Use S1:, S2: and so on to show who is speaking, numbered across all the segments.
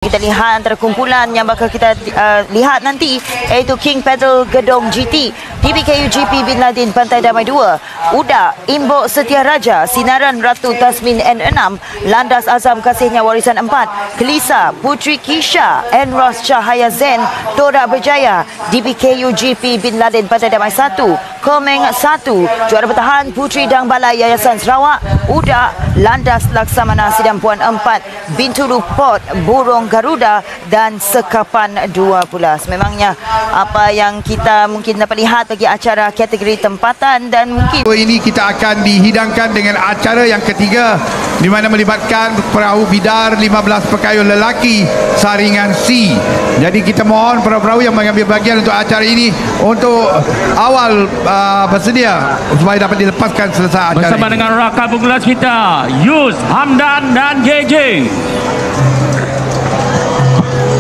S1: Kita lihat antara kumpulan yang bakal kita lihat nanti iaitu King Pedal Gedong GT, DBKU GP Bin Ladin Pantai Damai 2, UDA Imbok Setia Raja, Sinaran Ratu Tasmin N6, Landas Azam Kasihnya Warisan 4, Kelisa Putri Kisha, Enros Cahaya Zen, Torak Berjaya, DBKU GP Bin Ladin Pantai Damai 1, Komeng 1, juara bertahan Putri Dang Balai Yayasan Sarawak, UDA Landas Laksamana Sidang Puan 4, Bintulu Port Burung Garuda dan Sekapan 12. Memangnya apa yang kita mungkin dapat lihat bagi acara kategori tempatan, dan mungkin
S2: ini kita akan dihidangkan dengan acara yang ketiga di mana melibatkan perahu bidar 15 pekayun lelaki saringan C. Jadi kita mohon perahu-perahu yang mengambil bagian untuk acara ini untuk awal bersedia supaya dapat dilepaskan selesai acara
S3: bersama
S2: ini.
S3: Dengan rakan pengulas kita Yus, Hamdan dan JJ.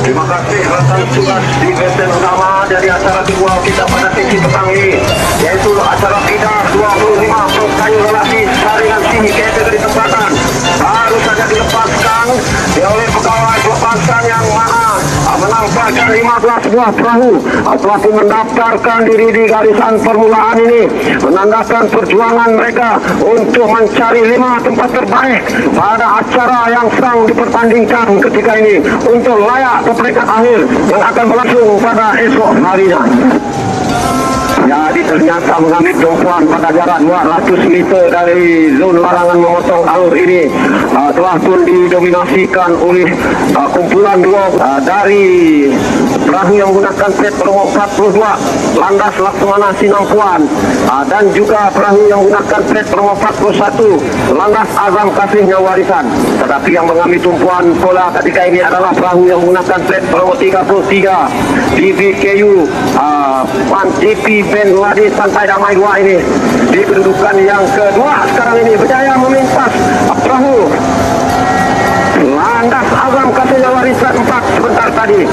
S4: Terima kasih rakan tugas di event utama dari acara kedua kita pada sesi petang ini, yaitu acara bidar 25 pekayun lelaki saringan C kategori tempatan. Baru saja dilepaskan oleh pegawai pelepasan yang mana menampakkan 15 buah perahu telah mendaftarkan diri di garisan permulaan ini, menandakan perjuangan mereka untuk mencari 5 tempat terbaik pada acara yang sedang dipertandingkan ketika ini untuk layak ke peringkat akhir yang akan berlangsung pada esok harinya. Jadi ternyata mengambil tumpuan pada jarak 200 meter dari zon larangan memotong alur ini telah pun didominasikan oleh kumpulan dua dari perahu yang menggunakan plat nomor 42 Landas Laksamana Sinampuan dan juga perahu yang menggunakan plat nomor 41 Landas Azam Kasihnya Warisan. Tetapi yang mengambil tumpuan pola ketika ini adalah perahu yang menggunakan plat nomor 33 DBKU GP Bin Ladin Pantai Damai 2 ini di kedudukan yang kedua sekarang ini berjaya memintas perahu Landas Azam Kasihnya Warisan 4 sebentar tadi.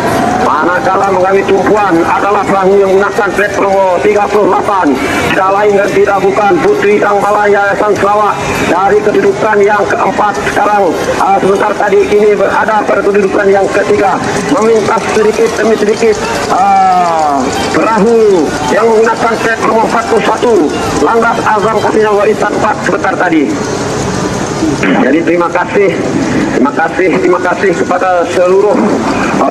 S4: Manakala mengambil tumpuan adalah perahu yang menggunakan plat nomor 38 tidak lain dan tidak bukan Putri Dang Balai Yayasan Sarawak dari kedudukan yang keempat sekarang. Sebentar tadi ini berada pada kedudukan yang ketiga, memintas sedikit demi sedikit perahu yang menggunakan plat nomor 41 Landas Azam Kasihnya Warisan 4 sebentar tadi. Jadi terima kasih kepada seluruh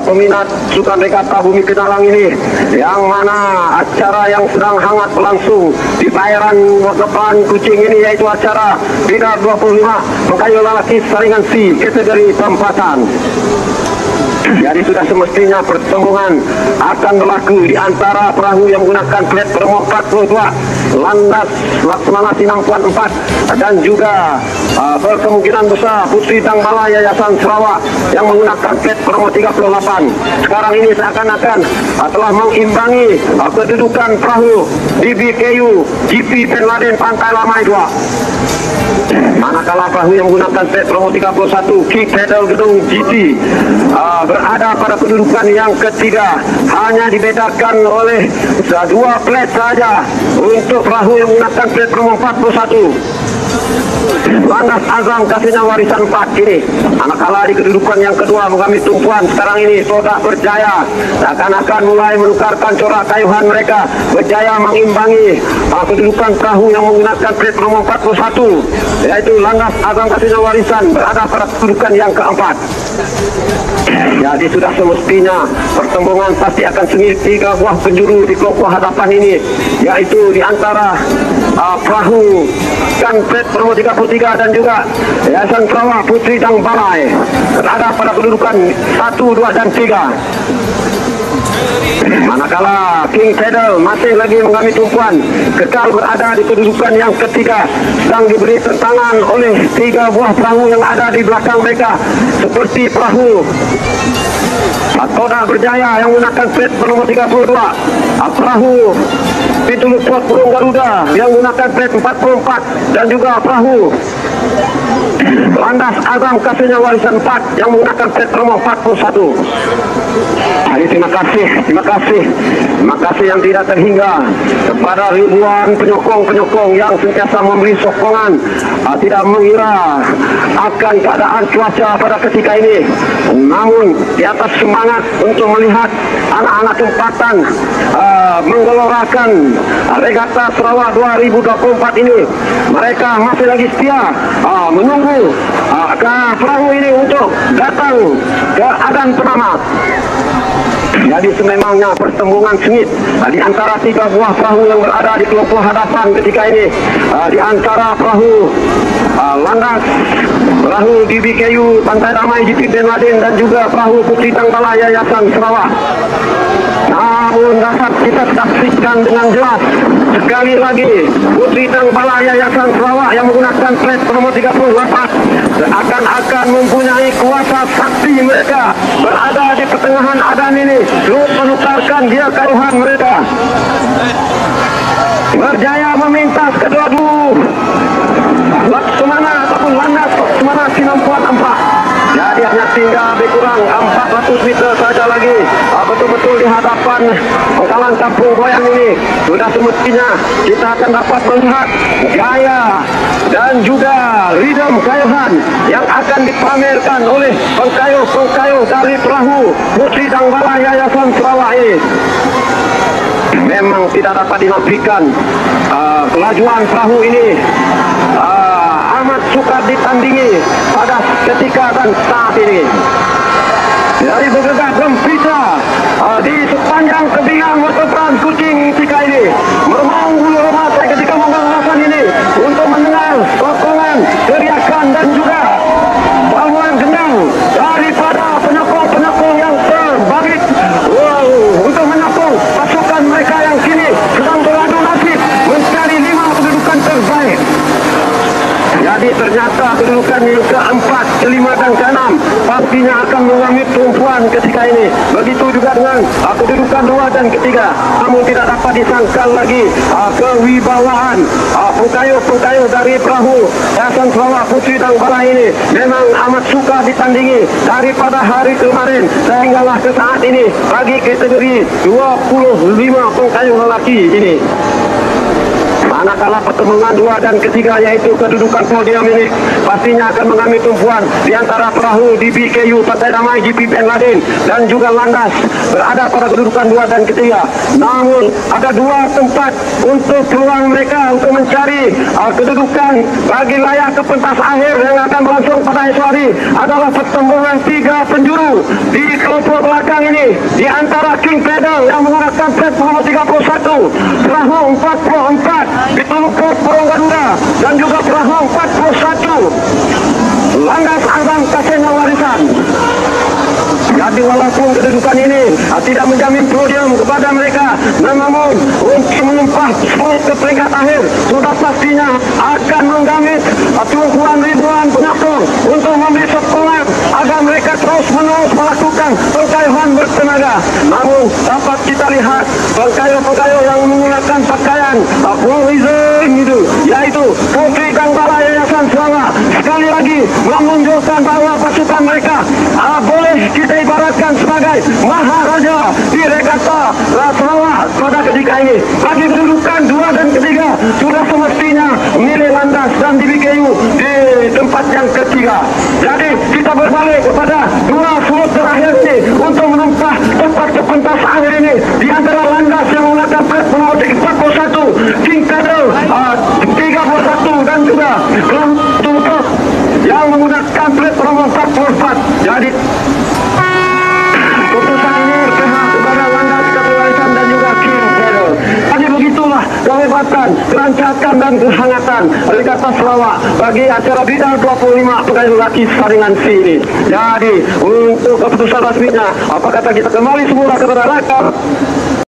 S4: peminat sukan regata Bumi Kenalang ini, yang mana acara yang sedang hangat berlangsung di perairan depan Kuching ini, yaitu acara bidar 25 pekayun lelaki saringan C kategori tempatan. Jadi sudah semestinya pertembungan akan berlaku di antara perahu yang menggunakan plat nomor 42 Landas Laksamana Sinampuan 4 dan juga berkemungkinan besar Putri Dang Balai Yayasan Sarawak yang menggunakan plat nomor 38. Sekarang ini seakan-akan telah mengimbangi kedudukan perahu DBKU GP Bin Ladin Pantai Damai 2. Manakala perahu yang menggunakan plat nomor 31 King Pedal Gedong GT berada pada kedudukan yang ketiga, hanya dibedakan oleh 2 plat saja untuk perahu yang menggunakan plat nomor 41 Landas Azam Kasihnya Warisan 4 ini. Manakala di kedudukan yang kedua mengambil tumpuan sekarang ini Torak Berjaya akan mulai menukarkan corak kayuhan mereka, berjaya mengimbangi kedudukan perahu yang menggunakan plat nomor 41 yaitu Landas Azam Kasihnya Warisan berada pada kedudukan yang keempat. Jadi sudah semestinya pertembungan pasti akan sengit 3 buah penjuru di kelompok hadapan ini, yaitu di antara perahu dan plat nomor 33 dan juga Yayasan Sarawak Putri Dang Balai berada pada kedudukan 1, 2 dan 3. Manakala King Pedal masih lagi mengambil tumpuan, kekal berada di kedudukan yang ketiga, sedang diberi tentangan oleh 3 buah perahu yang ada di belakang mereka, seperti perahu Torak Berjaya yang menggunakan plat nomor 32, perahu pintu lupa Burung Garuda yang menggunakan plat 44 dan juga perahu Landas Agam Kasihnya Warisan 4 yang menggunakan plat nomor 41. Terima kasih yang tidak terhingga kepada ribuan penyokong yang sentiasa memberi sokongan, tidak mengira akan keadaan cuaca pada ketika ini, namun di atas semangat untuk melihat anak-anak tempatan menggelorakan regata Sarawak 2024 ini, mereka masih lagi setia menunggu perahu ini untuk datang ke Adan Penamat. Jadi sememangnya pertembungan sengit di antara 3 buah perahu yang berada di kelompok hadapan ketika ini, di antara perahu Landas, perahu DBKU Pantai Damai GP Ben Laden dan juga perahu Putri Tangbala Yayasan Sarawak. Namun dapat kita saksikan dengan jelas sekali lagi Putri Tangbala Yayasan Sarawak yang menggunakan plat nomor 38 akan mempunyai kuasa sakti. Mereka berada di pertengahan Adan ini, terus menukarkan dia keruhan mereka. Berjaya memintas kedua-dua Laksamana ataupun Landas Laksamana Sinampuan 4. Jadi hanya tinggal lebih kurang 400 meter saja lagi betul-betul di hadapan pengkalan kampung goyang ini. Sudah semestinya kita akan dapat melihat gaya dan juga ritme kayuhan yang akan dipamerkan oleh pengkayuh dari perahu Putri Tangbala Yayasan Sarawak ini. Memang tidak dapat dinafikan kelajuan perahu ini amat sukar ditandingi pada ketika dan saat ini. Dari bergegas gempita di sepanjang tebingan waterfront Kuching ketika ini, meremang bulu roma saya ketika membangun ini untuk mendengar sokongan, teriakan dan juga baluan gendang daripada penyokong-penyokong yang terbabit untuk menyokong pasukan mereka yang kini sedang beradu nasib mencari 5 kedudukan terbaik. Jadi ternyata kedudukan yang keempat, kelima dan keenam pastinya akan mengambil perempuan ketika ini. Begitu juga dengan kedudukan 2 dan ketiga. Namun tidak dapat disangkal lagi kewibawaan pengkayuh dari perahu Yayasan Sarawak Putri Tangbala ini memang amat suka ditandingi daripada hari kemarin sehinggalah ke saat ini bagi kategori 25 pengkayuh lelaki ini. Manakala pertemuan 2 dan ketiga yaitu kedudukan podium ini pastinya akan mengambil tumpuan di antara perahu DBKU Pantai Damai GP Ben Laden dan juga Landas berada pada kedudukan 2 dan ketiga. Namun ada 2 tempat untuk peluang mereka untuk mencari kedudukan bagi layak ke pentas akhir yang akan berlangsung pada esok hari adalah pertemuan 3 penjuru di kelompok belakang ini, di antara King Pedal yang menggunakan plat nomor 31, perahu 44 di kelompok Burung Garuda dan juga perahu 41 Landas Agam Kasihnya Warisan. Jadi walaupun kedudukan ini tidak menjamin podium kepada mereka, namun untuk menumpah ke peringkat akhir sudah pastinya akan menggamit tumpuan ribuan penyokong untuk memberi sokongan agar mereka terus menerus melakukan pengkayuhan bertenaga. Namun dapat kita lihat pengkayuh-pengkayuh yang menggunakan pakaian polizing itu, yaitu Putri Tangbala Yayasan Sarawak, sekali lagi menunjukkan bahwa pasukan mereka boleh kita ibaratkan sebagai maharaja di regata Sarawak pada ketika ini. Bagi kedudukan 2 dan ketiga sudah semestinya milik Landas dan DBKU di tempat yang ketiga. Jadi kita berbalik kepada 2 slot terakhir ini untuk menumpah tempat ke pentas akhir ini di antara Landas yang menggunakan plat nomor 41 King Pedal 31 dan juga Tutup yang menggunakan plat nomor 44. Jadi keputusan ini berpihak kepada Landas Keberlangsungan dan juga King Pedal. Jadi begitulah kehebatan, kelancaran dan kehangatan Regata Sarawak bagi acara bidang 25 pegawai lelaki saringan C ini. Jadi untuk keputusan resminya, apa kata kita kembali semula kepada rakyat.